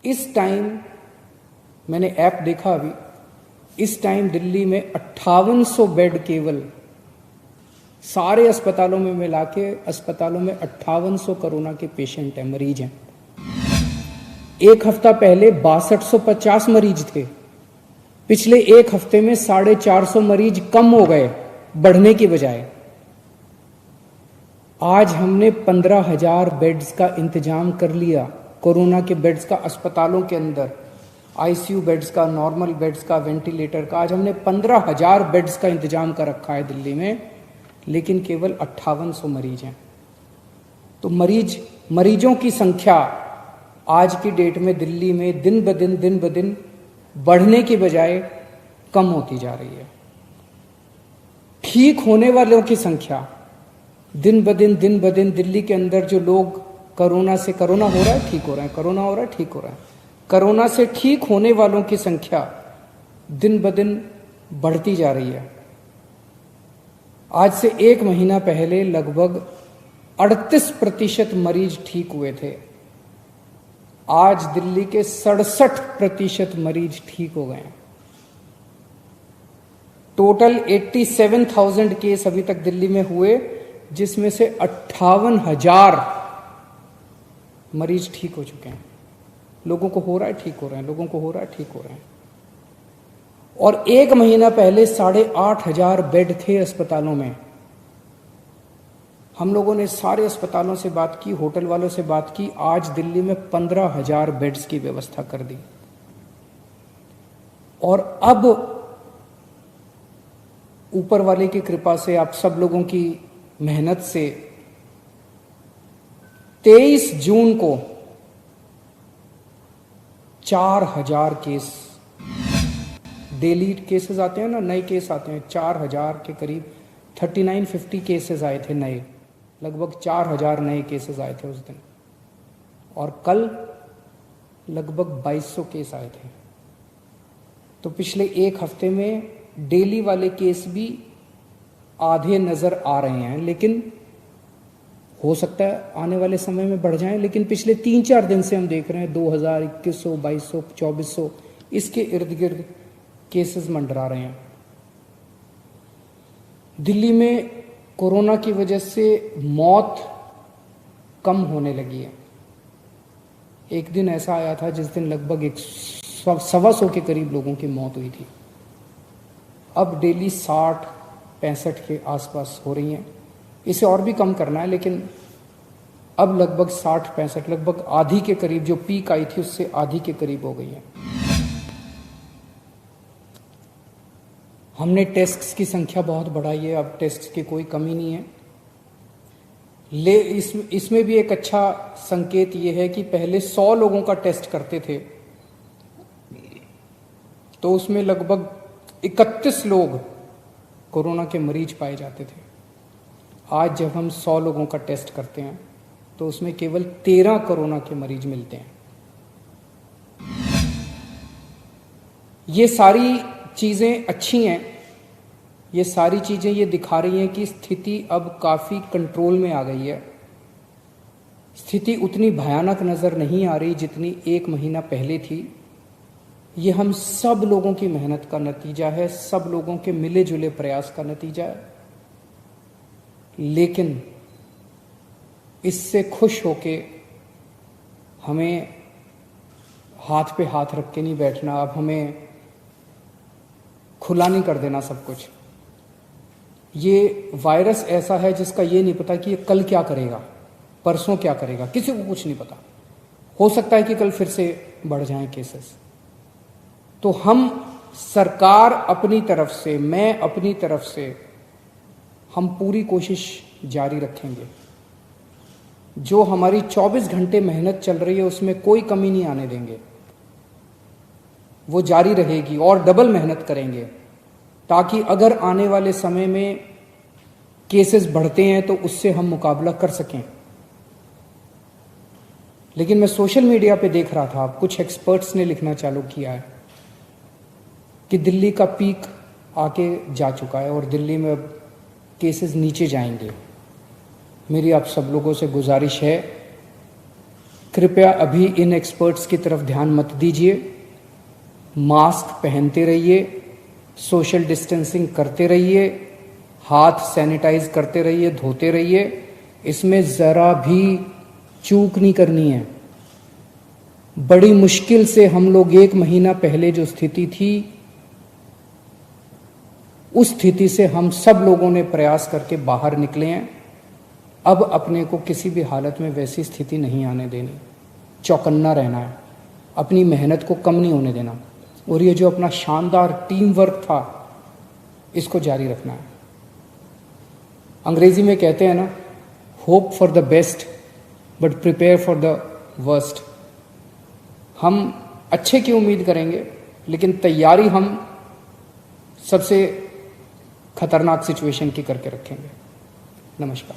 इस टाइम मैंने ऐप देखा अभी, इस टाइम दिल्ली में 5800 बेड केवल सारे अस्पतालों में मिला के अस्पतालों में 5800 कोरोना के पेशेंट हैं, मरीज हैं। एक हफ्ता पहले 6250 मरीज थे। पिछले एक हफ्ते में 450 मरीज कम हो गए बढ़ने की बजाय। आज हमने 15,000 बेड्स का इंतजाम कर लिया, कोरोना के बेड्स का अस्पतालों के अंदर, आईसीयू बेड्स का, नॉर्मल बेड्स का, वेंटिलेटर का। आज हमने 15,000 बेड्स का इंतजाम कर रखा है दिल्ली में, लेकिन केवल 5800 मरीज हैं। तो मरीजों की संख्या आज की डेट में दिल्ली में दिन ब दिन बढ़ने की बजाय कम होती जा रही है। ठीक होने वालों की संख्या दिन ब दिन दिल्ली के अंदर जो लोग कोरोना हो रहा है, ठीक हो रहे हैं, कोरोना हो रहा है, ठीक हो रहा है, कोरोना से ठीक होने वालों की संख्या दिन ब दिन बढ़ती जा रही है। आज से एक महीना पहले लगभग 38% मरीज ठीक हुए थे। आज दिल्ली के 67% मरीज ठीक हो गए हैं। टोटल 87,000 केस अभी तक दिल्ली में हुए, जिसमें से 58,000 मरीज ठीक हो चुके हैं। लोगों को हो रहा है, ठीक हो रहे हैं, लोगों को हो रहा है, ठीक हो रहे हैं। और एक महीना पहले 8,500 बेड थे अस्पतालों में। हम लोगों ने सारे अस्पतालों से बात की, होटल वालों से बात की। आज दिल्ली में 15,000 बेड्स की व्यवस्था कर दी। और अब ऊपर वाले की कृपा से, आप सब लोगों की मेहनत से 23 जून को 4,000 केस, डेली केसेस आते हैं ना, नए केस आते हैं, 4,000 के करीब 3950 केसेस आए थे नए, लगभग 4,000 नए केसेस आए थे उस दिन। और कल लगभग 2200 केस आए थे। तो पिछले एक हफ्ते में डेली वाले केस भी आधे नजर आ रहे हैं, लेकिन हो सकता है आने वाले समय में बढ़ जाएं। लेकिन पिछले 3-4 दिन से हम देख रहे हैं 2000, 2100, 2200, 2400 इसके इर्द गिर्द केसेस मंडरा रहे हैं। दिल्ली में कोरोना की वजह से मौत कम होने लगी है। एक दिन ऐसा आया था जिस दिन लगभग 100-125 के करीब लोगों की मौत हुई थी। अब डेली 60-65 के आसपास हो रही हैं। इसे और भी कम करना है, लेकिन अब लगभग 60-65, लगभग आधी के करीब, जो पीक आई थी उससे आधी के करीब हो गई है। हमने टेस्ट्स की संख्या बहुत बढ़ाई है, अब टेस्ट्स की कोई कमी नहीं है। इसमें भी एक अच्छा संकेत ये है कि पहले 100 लोगों का टेस्ट करते थे तो उसमें लगभग 31 लोग कोरोना के मरीज पाए जाते थे। आज जब हम 100 लोगों का टेस्ट करते हैं तो उसमें केवल 13 कोरोना के मरीज मिलते हैं। ये सारी चीजें अच्छी हैं। ये सारी चीजें ये दिखा रही हैं कि स्थिति अब काफी कंट्रोल में आ गई है। स्थिति उतनी भयानक नजर नहीं आ रही जितनी एक महीना पहले थी। ये हम सब लोगों की मेहनत का नतीजा है, सब लोगों के मिले जुले प्रयास का नतीजा है। लेकिन इससे खुश होके हमें हाथ पे हाथ रख के नहीं बैठना। अब हमें खुला नहीं कर देना सब कुछ। ये वायरस ऐसा है जिसका ये नहीं पता कि ये कल क्या करेगा, परसों क्या करेगा, किसी को कुछ नहीं पता। हो सकता है कि कल फिर से बढ़ जाएं केसेस। तो हम सरकार अपनी तरफ से, मैं अपनी तरफ से, हम पूरी कोशिश जारी रखेंगे। जो हमारी 24 घंटे मेहनत चल रही है उसमें कोई कमी नहीं आने देंगे। वो जारी रहेगी और डबल मेहनत करेंगे, ताकि अगर आने वाले समय में केसेस बढ़ते हैं तो उससे हम मुकाबला कर सकें। लेकिन मैं सोशल मीडिया पे देख रहा था, कुछ एक्सपर्ट्स ने लिखना चालू किया है कि दिल्ली का पीक आके जा चुका है और दिल्ली में अब केसेस नीचे जाएंगे। मेरी आप सब लोगों से गुजारिश है कृपया अभी इन एक्सपर्ट्स की तरफ ध्यान मत दीजिए। मास्क पहनते रहिए, सोशल डिस्टेंसिंग करते रहिए, हाथ सैनिटाइज करते रहिए, धोते रहिए। इसमें ज़रा भी चूक नहीं करनी है। बड़ी मुश्किल से हम लोग 1 महीना पहले जो स्थिति थी, उस स्थिति से हम सब लोगों ने प्रयास करके बाहर निकले हैं। अब अपने को किसी भी हालत में वैसी स्थिति नहीं आने देनी, चौकन्ना रहना है, अपनी मेहनत को कम नहीं होने देना, और ये जो अपना शानदार टीम वर्क था इसको जारी रखना है। अंग्रेजी में कहते हैं ना, hope for the best but prepare for the worst. हम अच्छे की उम्मीद करेंगे, लेकिन तैयारी हम सबसे खतरनाक सिचुएशन की करके रखेंगे। नमस्कार।